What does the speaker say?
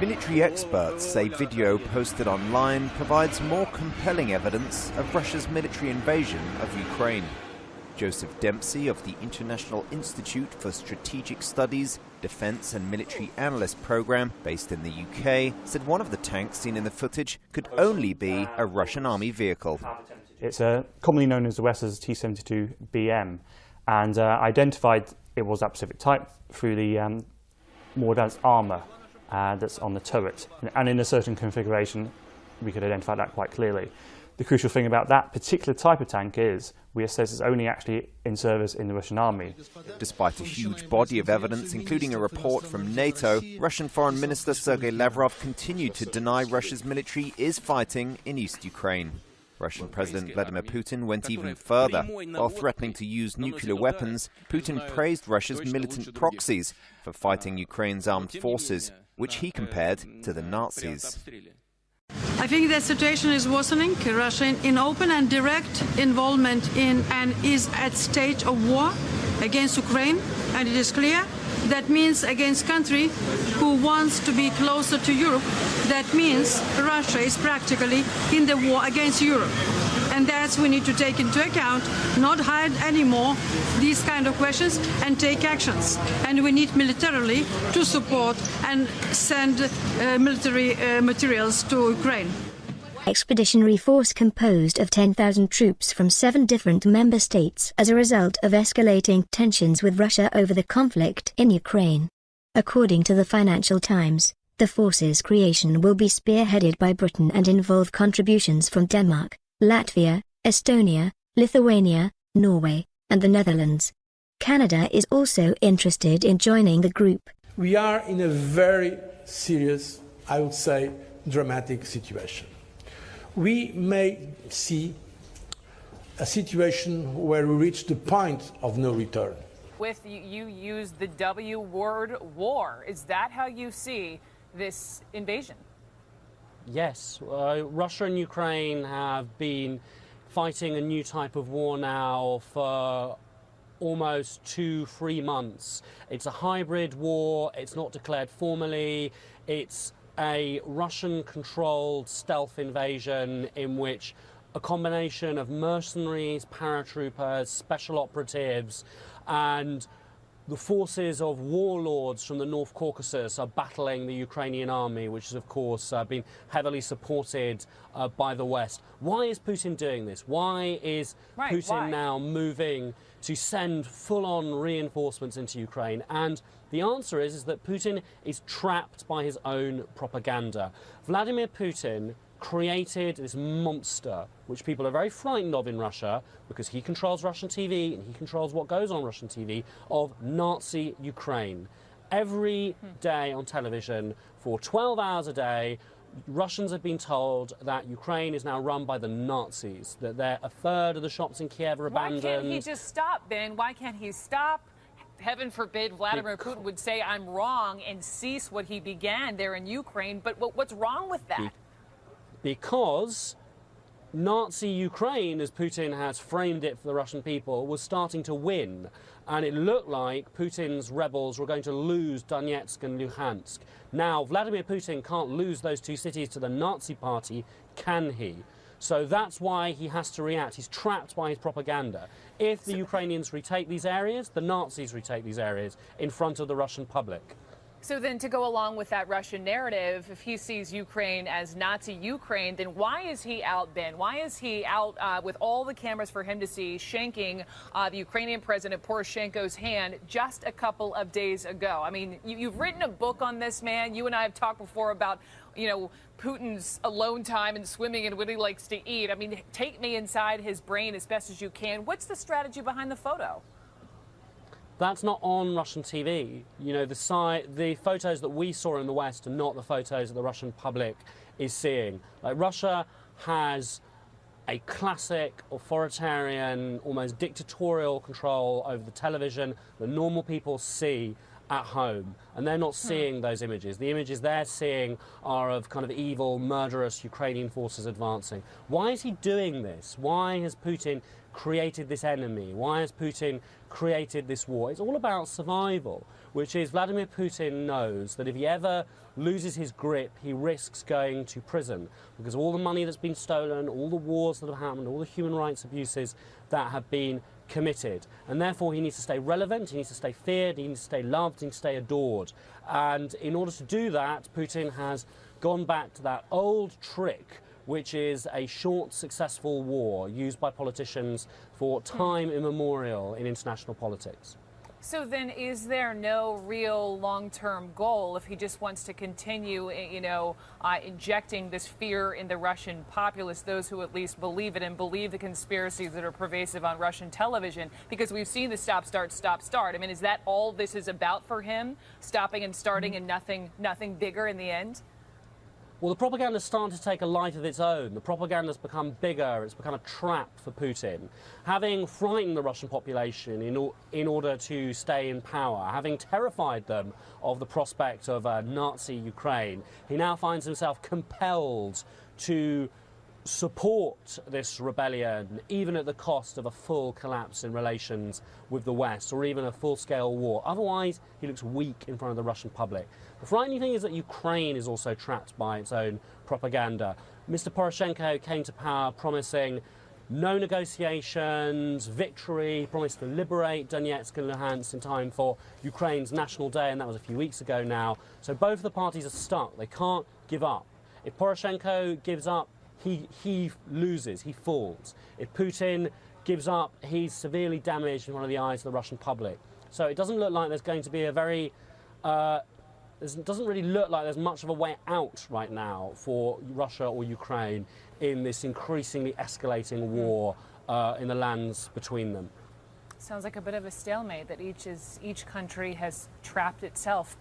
Military experts say video posted online provides more compelling evidence of Russia's military invasion of Ukraine. Joseph Dempsey of the International Institute for Strategic Studies, Defence and Military Analyst Programme, based in the UK, said one of the tanks seen in the footage could only be a Russian army vehicle. It's commonly known as the West's T-72BM, and identified it was that specific type through the more advanced armour that's on the turret. And in a certain configuration, we could identify that quite clearly. The crucial thing about that particular type of tank is we assess it's only actually in service in the Russian army. Despite a huge body of evidence, including a report from NATO, Russian Foreign Minister Sergei Lavrov continued to deny Russia's military is fighting in East Ukraine. Russian President Vladimir Putin went even further. While threatening to use nuclear weapons, Putin praised Russia's militant proxies for fighting Ukraine's armed forces, which he compared to the Nazis. I think the situation is worsening. Russia in open and direct involvement in and is at stage of war against Ukraine, and it is clear that means against country who wants to be closer to Europe. That means Russia is practically in the war against Europe. And that's we need to take into account, not hide anymore these kind of questions and take actions. And we need militarily to support and send military materials to Ukraine. Expeditionary force composed of 10,000 troops from 7 different member states as a result of escalating tensions with Russia over the conflict in Ukraine. According to the Financial Times, the force's creation will be spearheaded by Britain and involve contributions from Denmark, Latvia, Estonia, Lithuania, Norway, and the Netherlands. Canada is also interested in joining the group. We are in a very serious, I would say, dramatic situation. We may see a situation where we reach the point of no return. With you use the W word, war. Is that how you see this invasion? Yes, Russia and Ukraine have been fighting a new type of war now for almost 2-3 months. It's a hybrid war, it's not declared formally, it's a Russian-controlled stealth invasion in which a combination of mercenaries, paratroopers, special operatives, and the forces of warlords from the North Caucasus are battling the Ukrainian army, which has, of course, been heavily supported by the West. Why is Putin doing this? Why is Putin now moving to send full-on reinforcements into Ukraine? And the answer is that Putin is trapped by his own propaganda. Vladimir Putin created this monster, which people are very frightened of in Russia, because he controls Russian TV and he controls what goes on Russian TV, of Nazi Ukraine. Every day on television, for 12 hours a day, Russians have been told that Ukraine is now run by the Nazis, that a third of the shops in Kiev are abandoned. Why can't he just stop, Ben? Why can't he stop? Heaven forbid Vladimir Putin would say, I'm wrong, and cease what he began there in Ukraine. But what's wrong with that? Because Nazi Ukraine, as Putin has framed it for the Russian people, was starting to win. And it looked like Putin's rebels were going to lose Donetsk and Luhansk. Now, Vladimir Putin can't lose those 2 cities to the Nazi party, can he? So that's why he has to react. He's trapped by his propaganda. If the Ukrainians retake these areas, the Nazis retake these areas in front of the Russian public. So then, to go along with that Russian narrative, if he sees Ukraine as Nazi Ukraine, then why is he out, Ben? Why is he out with all the cameras for him to see, shanking the Ukrainian President Poroshenko's hand just a couple of days ago? I mean, you've written a book on this, man. You and I have talked before about, you know, Putin's alone time and swimming and what he likes to eat. I mean, take me inside his brain as best as you can. What's the strategy behind the photo? That's not on Russian TV. You know, the photos that we saw in the West are not the photos that the Russian public is seeing. Like, Russia has a classic authoritarian, almost dictatorial control over the television that normal people see. at home, and they're not seeing those images. The images they're seeing are of kind of evil, murderous Ukrainian forces advancing. Why is he doing this? Why has Putin created this enemy? Why has Putin created this war? It's all about survival, which is Vladimir Putin knows that if he ever loses his grip, he risks going to prison, because all the money that's been stolen, all the wars that have happened, all the human rights abuses that have been committed, and therefore he needs to stay relevant, he needs to stay feared, he needs to stay loved, he needs to stay adored. And in order to do that, Putin has gone back to that old trick, which is a short, successful war used by politicians for time immemorial in international politics. So then is there no real long-term goal if he just wants to continue, injecting this fear in the Russian populace, those who at least believe it and believe the conspiracies that are pervasive on Russian television? Because we've seen the stop, start, stop, start. I mean, is that all this is about for him? Stopping and starting and nothing bigger in the end? Well, the propaganda's starting to take a life of its own. The propaganda's become bigger. It's become a trap for Putin. Having frightened the Russian population in order to stay in power, having terrified them of the prospect of a Nazi Ukraine, he now finds himself compelled to support this rebellion, even at the cost of a full collapse in relations with the West, or even a full-scale war. Otherwise, he looks weak in front of the Russian public. The frightening thing is that Ukraine is also trapped by its own propaganda. Mr. Poroshenko came to power promising no negotiations, victory, promised to liberate Donetsk and Luhansk in time for Ukraine's National Day, and that was a few weeks ago now. So both of the parties are stuck. They can't give up. If Poroshenko gives up, he loses, he falls. If Putin gives up, he's severely damaged in front of the eyes of the Russian public. So it doesn't look like there's going to be a very... it doesn't really look like there's much of a way out right now for Russia or Ukraine in this increasingly escalating war in the lands between them. Sounds like a bit of a stalemate that each country has trapped itself.